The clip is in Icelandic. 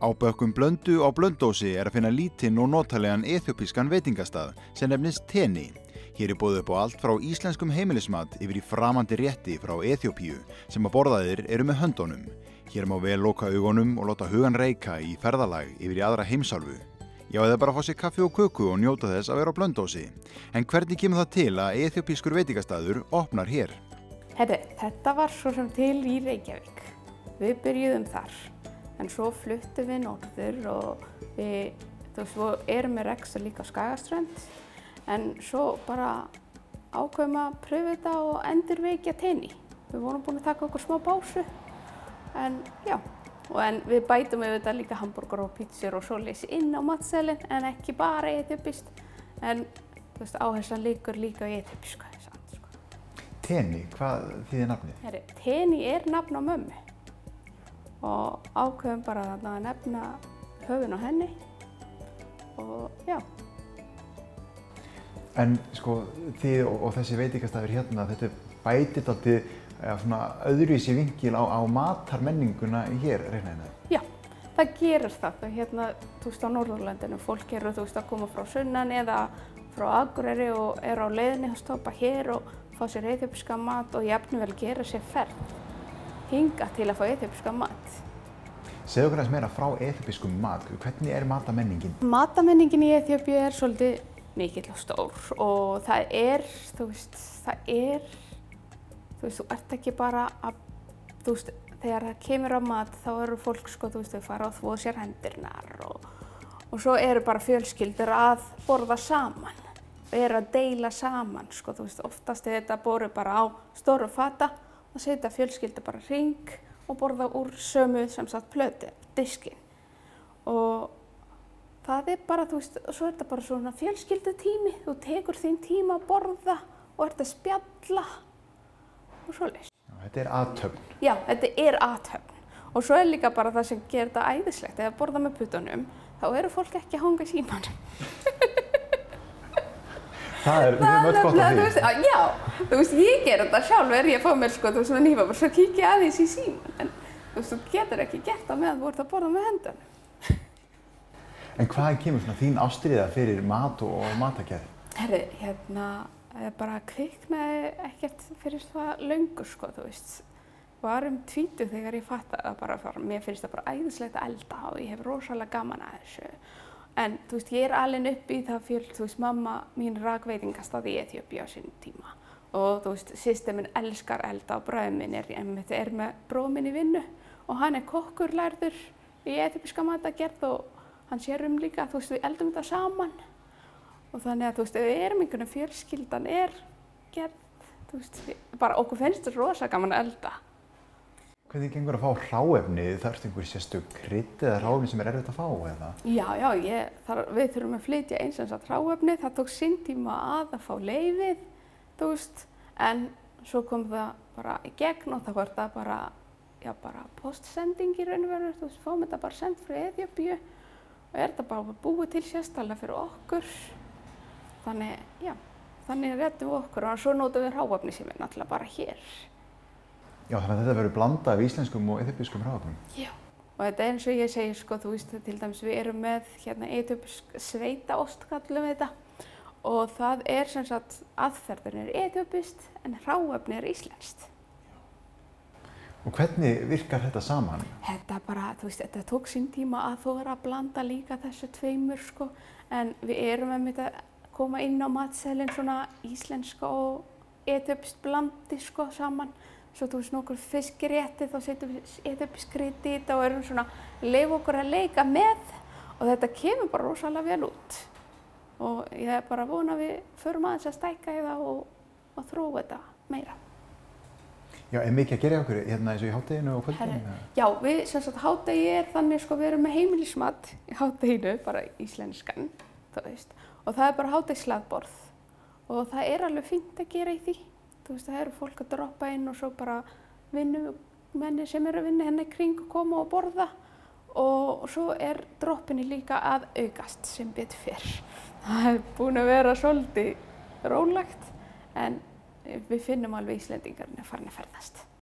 Á bökkum Blöndu á Blönduósi að finna lítinn og notalegan eþíópískan veitingastað sem nefnist Teni. Hér boðið upp á allt frá íslenskum heimilismat yfir í framandi rétti frá Eþíópíu sem borðaðir eru með höndunum. Hér má vel loka augunum og láta hugan reika í ferðalag yfir í aðra heimsálfu. Já, eða bara fá sér kaffi og köku og njóta þess að vera á Blönduósi. En hvernig kemur það til að eþíópískur veitingastaður opnar hér? Þetta var svo sem til í Reykjavík. Við byrjuðum þar. En svo fluttum við norður og við erum með rekstur líka á Skagaströnd. En svo bara ákveðum að pröfa þetta og endurvekja Teni. Við vorum búin að taka okkur smá pásu. En já, en við bætum við þetta líka hamborgar og pítsur og svoleiðis inn á matseðilinn en ekki bara eþíópískt. En áherslan liggur líka í eþíópísku. Teni, hvað þýðir nafnið? Teni er nafn á mömmu. Og ákveðum bara að nefna höfðun á henni og já. En sko, þið og þessi veitingastafur hérna, þetta bætir dálítið svona öðruvísi vinkil á matarmenninguna hér, reikna hérna? Já, það gerir það. Hérna, á Norðurlandinu, fólk eru að koma frá sunnan eða frá Akureyri og eru á leiðinni að stoppa hér og fá sér eþíópíska mat og jafnvel gera sér ferð hinga til að fá eþíópíska mat. Segðu okkur aðeins meira frá eþíópískum mat. Hvernig er matamenningin? Matamenningin í Eþíópíu er svolítið mikill og stór og það er, þú ert ekki bara að, þegar það kemur á mat þá eru fólk, þau fara að þvo sér hendurnar og svo eru bara fjölskyldur að borða saman. Eru að deila saman, oftast er þetta borið bara á stóru fata og setja fjölskyldu bara hring og borða úr sömu plötu, diskinn. Og það er bara, svo er þetta bara svona fjölskyldutími, þú tekur þinn tíma að borða og ert að spjalla og svoleiðis. Þetta er athöfn. Já, þetta er athöfn. Og svo er líka bara það sem gerir þetta æðislegt, ef að borða með puttunum, þá eru fólk ekki að hanga í símanum. Það er mjög gott að því. Já, ég ger þetta sjálf, ég fá mér svona nýfa, svo kíkja aðeins í síman. En þú getur ekki gert það meðan þú ert að borða með höndunum. En hvaðan kemur svona þín ástríða fyrir mat og matagerð? Hérna, bara kviknaði ekkert fyrir það löngu, Var 20 þegar ég fattaði það bara, mér finnst það bara æðislegt að elda og ég hef rosalega gaman að þessu. En ég er alin upp í það fyrir, mamma mín rak veitingastað í Eþíópíu á sínum tíma. Og systir minn elskar elda og bræður minn er með bróður minn í vinnu. Og hann er kokkur lærður í eþíópíska matagerð og hann sér líka, við eldum þetta saman. Og þannig að við erum einhvern fjölskyldan er gerð, bara okkur finnst þetta rosa gaman að elda. Hvernig gengur að fá hráefni? Þarftu einhver sérstök krydd eða hráefni sem er erfitt að fá, eða? Já, við þurfum að flytja eins hráefni. Það tók sinn tíma að fá leyfið, en svo kom það bara í gegn og þá var það bara postsending í raun og veru, fáum þetta bara send frá Eþíópíu og er þetta bara búið til sérstaklega fyrir okkur. Þannig reddum við okkur og svo notum við hráefni sem er náttúrulega bara hér. Já, þannig að þetta verður blandað af íslenskum og eþíópískum hráefnum. Já, og þetta er eins og ég segi, til dæmis við erum með eþíópísk sveitaost kallum við þetta og það er aðferðin er eþíópískt en hráefni er íslenskt. Og hvernig virkar þetta saman? Þetta bara, þetta tók sinn tíma að þora að blanda líka þessu tveimur, en við erum að koma inn á matseðilinn svona íslenska og eþíópískt blandi saman. Svo nokkur fiskirétti, þá setjum við eþíópískt krydd í þetta og erum svona leyfa okkur að leika með og þetta kemur bara rosalega vel út. Og ég er bara að vona að við förum aðeins að stækka í það og þróa þetta meira. Já, er mikið að gera okkur hérna eins og í hádeginu og kvöldinu? Já, hádegi er þannig við erum með heimilismat í hádeginu, bara íslenskan, og það er bara hádegishlaðborð og það er alveg fínt að gera í því. Það eru fólk að droppa inn og svo bara vinnumenni sem eru að vinna hérna í kring og koma og borða og svo er droppinni líka að aukast sem betur fyrr. Það er búin að vera svolítið rólegt en við finnum alveg Íslendingarnir farin að ferðast.